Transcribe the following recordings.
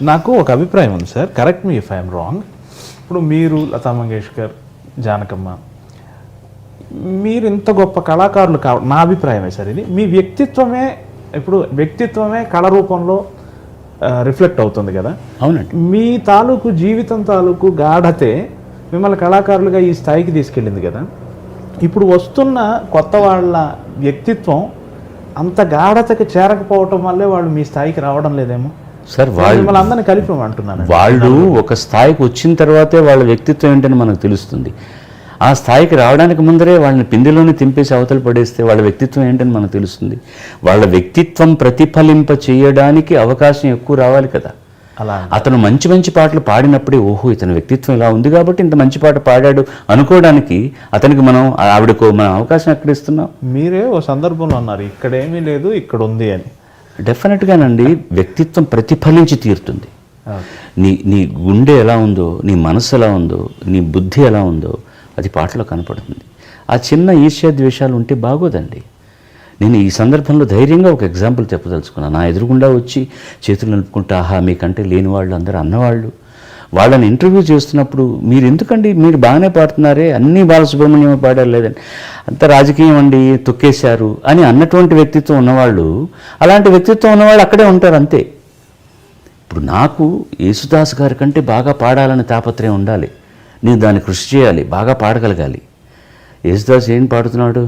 నాకు ఒక అభిప్రాయం ఉంది sir, correct me if I'm wrong. ఇప్పుడు మీరు లతా మంగేష్కర్, జానకమ్మ, మీరు ఇంత గొప్ప కళాకారులు నా అభిప్రాయమే సార్ ఇది. మీ వ్యక్తిత్వమే కళ రూపంలో రిఫ్లెక్ట్ అవుతుంది కదా. అవునండి. మీ తాలూకు జీవితం తాలూకు గాఢతే మిమ్మల్ని కళాకారులుగా ఈ స్థాయికి తీసుకెళ్ళింది కదా. ఇప్పుడు వస్తున్న కొత్త వాళ్ళ వ్యక్తిత్వం అంత గాఢతకి చేరకపోవటం వల్లే వాళ్ళు మీ స్థాయికి రావడం లేదేమో సార్. వాళ్ళు అందరినీ కలిపమంటున్నాను. వాళ్ళు ఒక స్థాయికి వచ్చిన తర్వాతే వాళ్ళ వ్యక్తిత్వం ఏంటని మనకు తెలుస్తుంది. ఆ స్థాయికి రావడానికి ముందరే వాళ్ళని పిందెలోనే తింపేసి అవతల పడేస్తే వాళ్ళ వ్యక్తిత్వం ఏంటని మనకు తెలుస్తుంది. వాళ్ళ వ్యక్తిత్వం ప్రతిఫలింప చేయడానికి అవకాశం ఎక్కువ రావాలి కదా. అలా అతను మంచి మంచి పాటలు పాడినప్పుడే ఓహో ఇతని వ్యక్తిత్వం ఇలా ఉంది కాబట్టి ఇంత మంచి పాట పాడాడు అనుకోవడానికి అతనికి ఆవిడకు మనం అవకాశం ఎక్కడ ఇస్తున్నాం. మీరే ఓ సందర్భంలో అన్నారు ఇక్కడేమీ లేదు ఇక్కడ ఉంది అని. డెఫినెట్గానండి, వ్యక్తిత్వం ప్రతిఫలించి తీరుతుంది. నీ గుండె ఎలా ఉందో, నీ మనసు ఎలా ఉందో, నీ బుద్ధి ఎలా ఉందో అది పాటలో కనపడుతుంది. ఆ చిన్న ఈర్ష్యాద్వేషాలు ఉంటే బాగోదండి. నేను ఈ సందర్భంలో ధైర్యంగా ఒక ఎగ్జాంపుల్ చెప్పదలుచుకున్నాను. నా ఎదురుగుండా వచ్చి చేతులు నిలుపుకుంటా ఆహా మీకంటే లేని వాళ్ళు అందరూ అన్నవాళ్ళు వాళ్ళని ఇంటర్వ్యూ చేస్తున్నప్పుడు మీరు ఎందుకండి మీరు బాగానే పాడుతున్నారే అన్నీ బాలసుబ్రహ్మణ్యం పాడారు లేదండి అంత రాజకీయం అండి తొక్కేశారు అని అన్నటువంటి వ్యక్తిత్వం ఉన్నవాళ్ళు, అలాంటి వ్యక్తిత్వం ఉన్నవాళ్ళు అక్కడే ఉంటారు అంతే. ఇప్పుడు నాకు యేసుదాస్ గారి కంటే బాగా పాడాలని తాపత్రయం ఉండాలి, నేను దాన్ని కృషి చేయాలి, బాగా పాడగలగాలి. యేసుదాస్ ఏం పాడుతున్నాడు,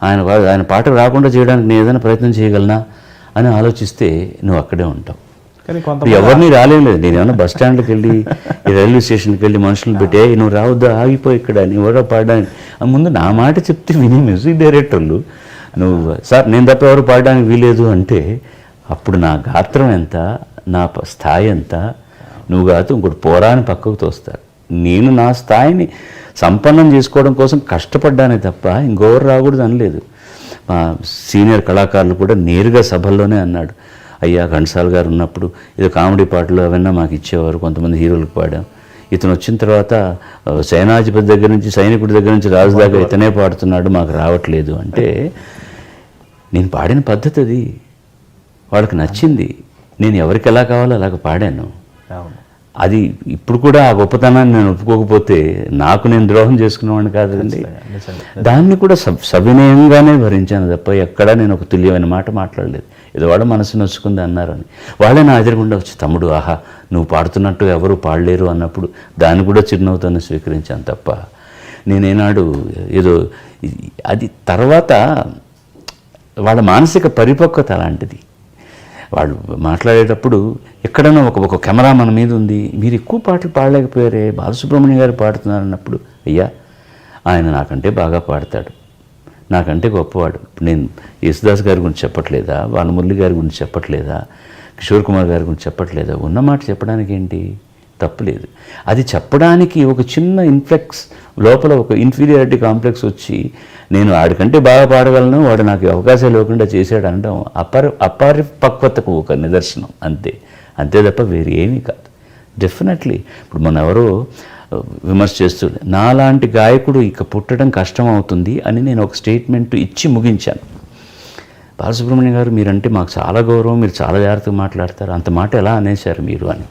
ఆయన పాట రాకుండా చేయడానికి నేను ఏదైనా ప్రయత్నం చేయగలనా అని ఆలోచిస్తే నువ్వు అక్కడే ఉంటావు. ఎవరిని రాలేదు. నేను ఏమన్నా బస్ స్టాండ్కి వెళ్ళి రైల్వే స్టేషన్కి వెళ్ళి మనుషులను పెట్టి నువ్వు రావద్దా ఆగిపోయి ఇక్కడ నీ ఎవరో పాడడానికి ముందు నా మాట చెప్తే విని మ్యూజిక్ డైరెక్టర్లు నువ్వు సార్ నేను తప్ప ఎవరు పాడడానికి వీలేదు అంటే అప్పుడు నా గాత్రం ఎంత, నా స్థాయి ఎంత, నువ్వు కాదు ఇంకోటి పోరాని పక్కకు తోస్తారు. నేను నా స్థాయిని సంపన్నం చేసుకోవడం కోసం కష్టపడ్డానే తప్ప ఇంకెవరు రాకూడదు అనలేదు. మా సీనియర్ కళాకారులు కూడా నేరుగా సభల్లోనే అన్నాడు, అయ్యా ఘంటసాల గారు ఉన్నప్పుడు ఏదో కామెడీ పాటలు అవన్నీ మాకు ఇచ్చేవారు, కొంతమంది హీరోలకు పాడాం. ఇతను వచ్చిన తర్వాత సేనాధిపతి దగ్గర నుంచి సైనికుడి దగ్గర నుంచి రాజు దాకా ఇతనే పాడుతున్నాడు, మాకు రావట్లేదు అంటే నేను పాడిన పద్ధతి అది వాళ్ళకి నచ్చింది. నేను ఎవరికి ఎలా కావాలో అలాగ పాడాను. అది ఇప్పుడు కూడా ఆ గొప్పతనాన్ని నేను ఒప్పుకోకపోతే నాకు నేను ద్రోహం చేసుకునేవాడిని కాదండి. దాన్ని కూడా సవినయంగానే భరించాను తప్ప ఎక్కడా నేను ఒక తుల్యమైన మాట మాట్లాడలేదు. ఏదో వాడు మనసు నొచ్చుకుంది అన్నారని వాళ్ళే నా ఎదురుగుండా వచ్చి తమ్ముడు ఆహా నువ్వు పాడుతున్నట్టు ఎవరు పాడలేరు అన్నప్పుడు దాన్ని కూడా చిరునవ్వుతోనే స్వీకరించాను తప్ప నేనేనాడు ఏదో అది తర్వాత వాళ్ళ మానసిక పరిపక్వత అలాంటిది. వాళ్ళు మాట్లాడేటప్పుడు ఎక్కడైనా ఒక కెమెరా మన మీద ఉంది, మీరు ఎక్కువ పాటలు పాడలేకపోయారే బాలసుబ్రహ్మణ్యం గారు పాడుతున్నారు అన్నప్పుడు అయ్యా ఆయన నాకంటే బాగా పాడతాడు, నాకంటే గొప్పవాడు. నేను యేసుదాస్ గారి గురించి చెప్పట్లేదా, బాలమురళి గారి గురించి చెప్పట్లేదా, కిషోర్ కుమార్ గారి గురించి చెప్పట్లేదా, ఉన్నమాట చెప్పడానికి ఏంటి తప్పులేదు. అది చెప్పడానికి ఒక చిన్న ఇన్ఫ్లెక్స్ లోపల ఒక ఇన్ఫీరియారిటీ కాంప్లెక్స్ వచ్చి నేను వాడికంటే బాగా పాడగలను వాడు నాకు అవకాశాలు ఇవ్వకుండా చేశాడు అనడం అపరిపక్వతకు ఒక నిదర్శనం అంతే తప్ప వేరే ఏమీ కాదు. డెఫినెట్లీ ఇప్పుడు మన ఎవరో విమర్శ చేస్తూ నాలాంటి గాయకుడు ఇక పుట్టడం కష్టం అవుతుంది అని నేను ఒక స్టేట్మెంట్ ఇచ్చి ముగించాను. బాలసుబ్రహ్మణ్యం గారు మీరంటే మాకు చాలా గౌరవం, మీరు చాలా జాగ్రత్తగా మాట్లాడతారు, అంత మాట ఎలా అనేశారు మీరు అని.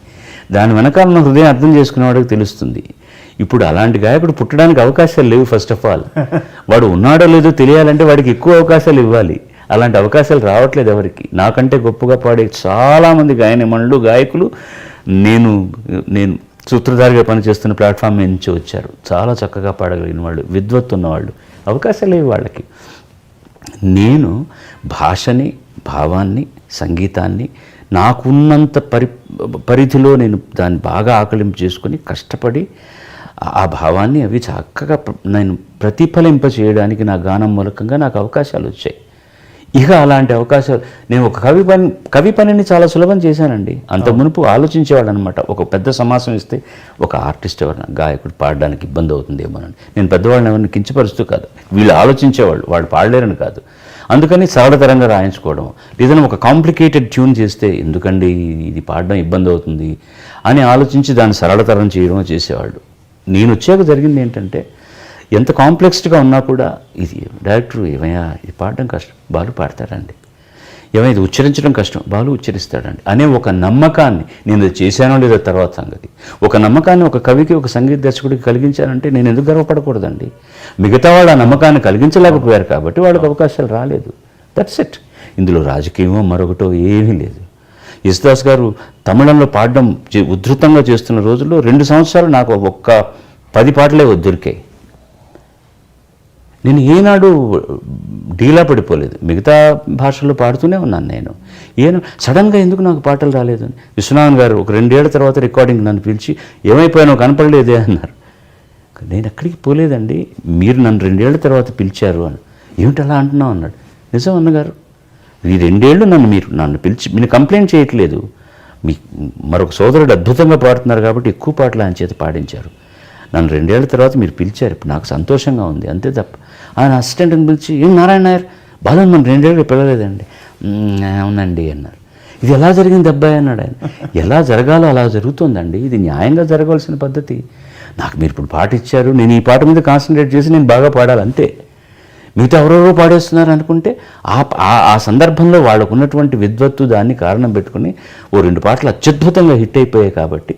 దాని వెనకాల నా హృదయం అర్థం చేసుకునేవాడికి తెలుస్తుంది. ఇప్పుడు అలాంటి గాయకుడు పుట్టడానికి అవకాశాలు లేవు. ఫస్ట్ ఆఫ్ ఆల్ వాడు ఉన్నాడో లేదో తెలియాలంటే వాడికి ఎక్కువ అవకాశాలు ఇవ్వాలి. అలాంటి అవకాశాలు రావట్లేదు ఎవరికి. నాకంటే గొప్పగా పాడే చాలామంది గాయనిమణులు గాయకులు నేను సూత్రధారిగా పనిచేస్తున్న ప్లాట్ఫామ్ నుంచి వచ్చారు. చాలా చక్కగా పాడగలిగిన వాళ్ళు, విద్వత్తు ఉన్నవాళ్ళు, అవకాశాలు లేవు వాళ్ళకి. నేను భాషని, భావాన్ని, సంగీతాన్ని నాకున్నంత పరిధిలో నేను దాన్ని బాగా ఆకలింపు చేసుకొని కష్టపడి ఆ భావాన్ని అవి చక్కగా నేను ప్రతిఫలింప చేయడానికి నా గానం మూలకంగా నాకు అవకాశాలు వచ్చాయి. ఇక అలాంటి అవకాశాలు నేను ఒక కవి పనిని చాలా సులభం చేశానండి. అంత మునుపు ఆలోచించేవాడు అనమాట. ఒక పెద్ద సమాసం ఇస్తే ఒక ఆర్టిస్ట్ ఎవరైనా గాయకుడు పాడడానికి ఇబ్బంది అవుతుందేమోనని. నేను పెద్దవాళ్ళని ఎవరిని కించపరుస్తూ కాదు, వీళ్ళు ఆలోచించేవాళ్ళు, వాళ్ళు పాడలేరని కాదు. అందుకని సరళతరంగా రాయించుకోవడం, ఏదైనా ఒక కాంప్లికేటెడ్ ట్యూన్ చేస్తే ఎందుకండి ఇది పాడడం ఇబ్బంది అవుతుంది అని ఆలోచించి దాన్ని సరళతరం చేయడం చేసేవాళ్ళు. నేను వచ్చాక జరిగింది ఏంటంటే ఎంత కాంప్లెక్స్డ్గా ఉన్నా కూడా ఇది డైరెక్టర్ ఏమయ్యా ఇది పాడడం కష్టం, బాలు పాడతాడండి, ఏమైనా ఇది ఉచ్చరించడం కష్టం, బాలు ఉచ్చరిస్తాడండి అనే ఒక నమ్మకాన్ని, నేను ఇది చేశానో లేదో తర్వాత సంగతి, ఒక నమ్మకాన్ని ఒక కవికి ఒక సంగీత దర్శకుడికి కలిగించానంటే నేను ఎందుకు గర్వపడకూడదండి? మిగతా వాళ్ళు ఆ నమ్మకాన్ని కలిగించలేకపోయారు కాబట్టి వాళ్ళకి అవకాశాలు రాలేదు. That's it. ఇందులో రాజకీయమో మరొకటో ఏమీ లేదు. యేసుదాస్ గారు తమిళంలో పాడడం ఉధృతంగా చేస్తున్న రోజుల్లో 2 సంవత్సరాలు నాకు ఒక్క 10 పాటలే దొరికాయి. నేను ఏనాడు డీలా పడిపోలేదు, మిగతా భాషల్లో పాడుతూనే ఉన్నాను. నేను సడన్గా ఎందుకు నాకు పాటలు రాలేదు అని విశ్వనాథన్ గారు ఒక 2 ఏళ్ల తర్వాత రికార్డింగ్ నన్ను పిలిచి ఏమైపోయానో కనపడలేదే అన్నారు. నేను ఎక్కడికి పోలేదండి, మీరు నన్ను 2 ఏళ్ల తర్వాత పిలిచారు అని. ఏమిటి అలా అంటున్నావు అన్నాడు. నిజం అన్నగారు, ఈ 2 ఏళ్ళు నన్ను పిలిచి మీరు కంప్లైంట్ చేయట్లేదు, మీ మరొక సోదరుడు అద్భుతంగా పాడుతున్నారు కాబట్టి ఎక్కువ పాటలు ఆయన చేత పాడించారు. నన్ను 2 ఏళ్ల తర్వాత మీరు పిలిచారు, ఇప్పుడు నాకు సంతోషంగా ఉంది అంతే తప్ప. ఆయన అసిస్టెంట్ని పిలిచి ఏం నారాయణ నాయర్ బాగా మనం 2 ఏళ్ళు పిలవలేదండి. అవునండి అన్నారు. ఇది ఎలా జరిగింది అబ్బాయి అన్నాడు ఆయన. ఎలా జరగాలో అలా జరుగుతుందండి, ఇది న్యాయంగా జరగాల్సిన పద్ధతి. నాకు మీరు ఇప్పుడు పాట ఇచ్చారు, నేను ఈ పాట మీద కాన్సన్ట్రేట్ చేసి నేను బాగా పాడాలి అంతే. మిగతా ఎవరెవరో పాడేస్తున్నారు అనుకుంటే ఆ సందర్భంలో వాళ్ళకు ఉన్నటువంటి విద్వత్తు దాన్ని కారణం పెట్టుకుని ఓ 2 పాటలు అత్యద్భుతంగా హిట్ అయిపోయాయి కాబట్టి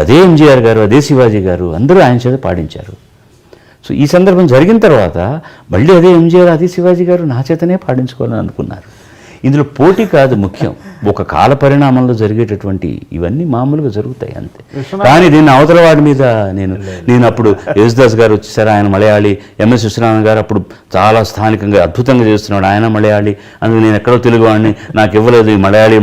అదే ఎంజీఆర్ గారు, అదే శివాజీ గారు అందరూ ఆయన చేత పాడించారు. సో ఈ సందర్భం జరిగిన తర్వాత మళ్ళీ అదే ఎంజీఆర్, అదే శివాజీ గారు నా చేతనే పాడించుకోవాలని అనుకున్నారు. ఇందులో పోటీ కాదు ముఖ్యం, ఒక కాల పరిణామంలో జరిగేటటువంటి ఇవన్నీ మామూలుగా జరుగుతాయి అంతే. కానీ దీన్ని అవతల వాడి మీద నేను అప్పుడు యేసుదాస్ గారు వచ్చేసారు, ఆయన మలయాళీ, ఎంఎస్ విశ్వనాథన్ గారు అప్పుడు చాలా స్థానికంగా అద్భుతంగా చేస్తున్నాడు, ఆయన మలయాళీ, అందుకు నేను ఎక్కడో తెలుగు వాడిని, నాకు ఇవ్వలేదు ఈ మలయాళీ